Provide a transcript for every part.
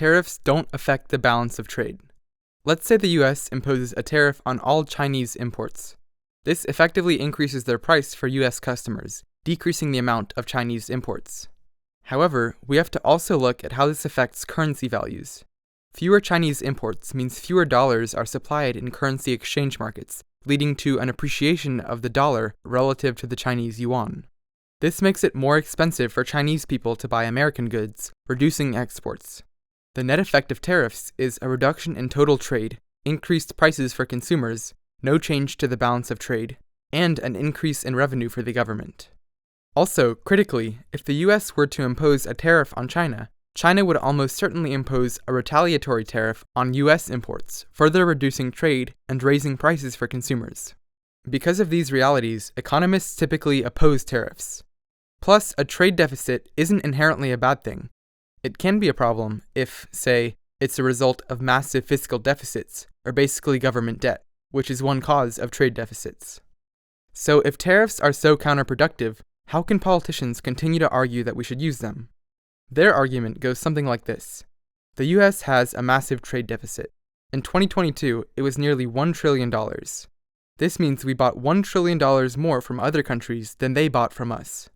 tariffs don't affect the balance of trade. Let's say the US imposes a tariff on all Chinese imports. This effectively increases their price for US customers, decreasing the amount of Chinese imports. However, we have to also look at how this affects currency values. Fewer Chinese imports means fewer dollars are supplied in currency exchange markets, leading to an appreciation of the dollar relative to the Chinese yuan. This makes it more expensive for Chinese people to buy American goods, reducing exports. The net effect of tariffs is a reduction in total trade, increased prices for consumers, no change to the balance of trade, and an increase in revenue for the government. Also, critically, if the US were to impose a tariff on China, China would almost certainly impose a retaliatory tariff on US imports, further reducing trade and raising prices for consumers. Because of these realities, economists typically oppose tariffs. Plus, a trade deficit isn't inherently a bad thing. It can be a problem if, say, it's a result of massive fiscal deficits, or basically government debt, which is one cause of trade deficits. So if tariffs are so counterproductive, how can politicians continue to argue that we should use them? Their argument goes something like this. The US has a massive trade deficit. In 2022, it was nearly $1 trillion. This means we bought $1 trillion more from other countries than they bought from us.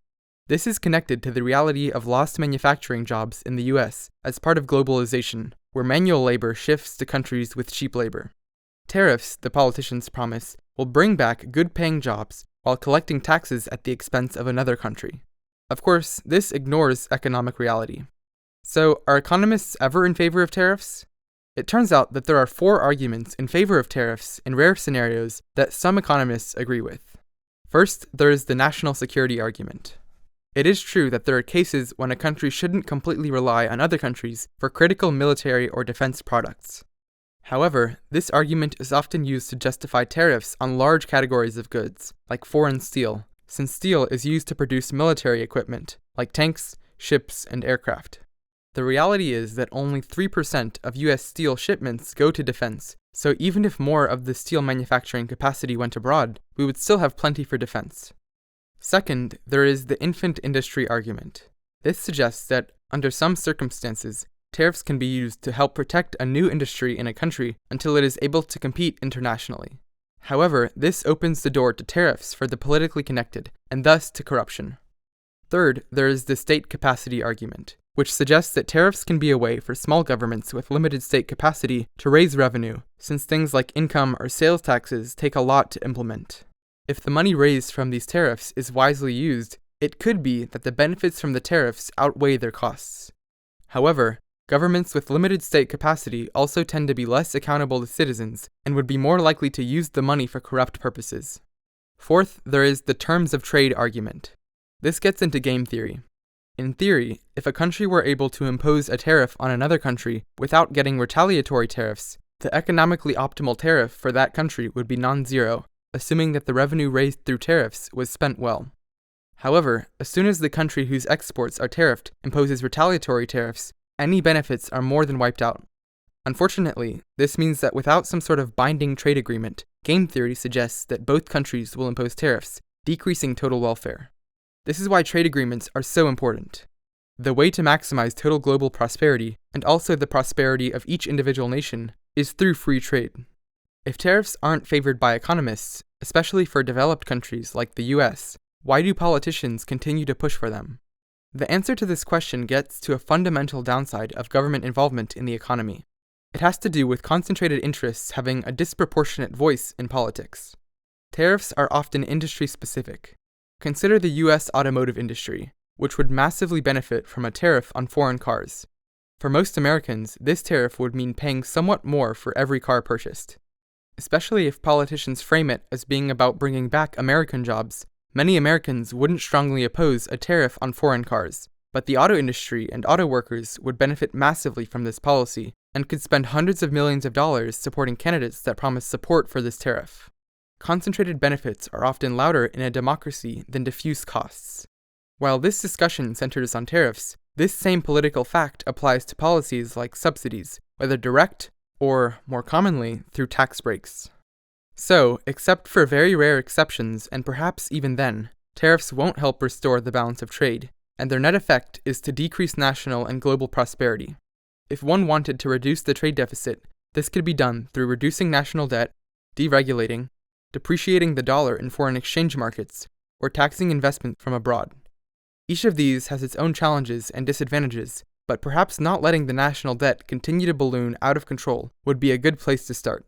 This is connected to the reality of lost manufacturing jobs in the US as part of globalization, where manual labor shifts to countries with cheap labor. Tariffs, the politicians promise, will bring back good-paying jobs while collecting taxes at the expense of another country. Of course, this ignores economic reality. So, are economists ever in favor of tariffs? It turns out that there are 4 arguments in favor of tariffs in rare scenarios that some economists agree with. First, there is the national security argument. It is true that there are cases when a country shouldn't completely rely on other countries for critical military or defense products. However, this argument is often used to justify tariffs on large categories of goods, like foreign steel, since steel is used to produce military equipment, like tanks, ships, and aircraft. The reality is that only 3% of US steel shipments go to defense, so even if more of the steel manufacturing capacity went abroad, we would still have plenty for defense. Second, there is the infant industry argument. This suggests that, under some circumstances, tariffs can be used to help protect a new industry in a country until it is able to compete internationally. However, this opens the door to tariffs for the politically connected, and thus to corruption. Third, there is the state capacity argument, which suggests that tariffs can be a way for small governments with limited state capacity to raise revenue, since things like income or sales taxes take a lot to implement. If the money raised from these tariffs is wisely used, it could be that the benefits from the tariffs outweigh their costs. However, governments with limited state capacity also tend to be less accountable to citizens and would be more likely to use the money for corrupt purposes. Fourth, there is the terms of trade argument. This gets into game theory. In theory, if a country were able to impose a tariff on another country without getting retaliatory tariffs, the economically optimal tariff for that country would be non-zero, assuming that the revenue raised through tariffs was spent well. However, as soon as the country whose exports are tariffed imposes retaliatory tariffs, any benefits are more than wiped out. Unfortunately, this means that without some sort of binding trade agreement, game theory suggests that both countries will impose tariffs, decreasing total welfare. This is why trade agreements are so important. The way to maximize total global prosperity, and also the prosperity of each individual nation, is through free trade. If tariffs aren't favored by economists, especially for developed countries like the US, why do politicians continue to push for them? The answer to this question gets to a fundamental downside of government involvement in the economy. It has to do with concentrated interests having a disproportionate voice in politics. Tariffs are often industry-specific. Consider the US automotive industry, which would massively benefit from a tariff on foreign cars. For most Americans, this tariff would mean paying somewhat more for every car purchased. Especially if politicians frame it as being about bringing back American jobs, many Americans wouldn't strongly oppose a tariff on foreign cars, but the auto industry and auto workers would benefit massively from this policy and could spend hundreds of millions of dollars supporting candidates that promise support for this tariff. Concentrated benefits are often louder in a democracy than diffuse costs. While this discussion centers on tariffs, this same political fact applies to policies like subsidies, whether direct or, more commonly, through tax breaks. So, except for very rare exceptions, and perhaps even then, tariffs won't help restore the balance of trade, and their net effect is to decrease national and global prosperity. If one wanted to reduce the trade deficit, this could be done through reducing national debt, deregulating, depreciating the dollar in foreign exchange markets, or taxing investment from abroad. Each of these has its own challenges and disadvantages, but perhaps not letting the national debt continue to balloon out of control would be a good place to start.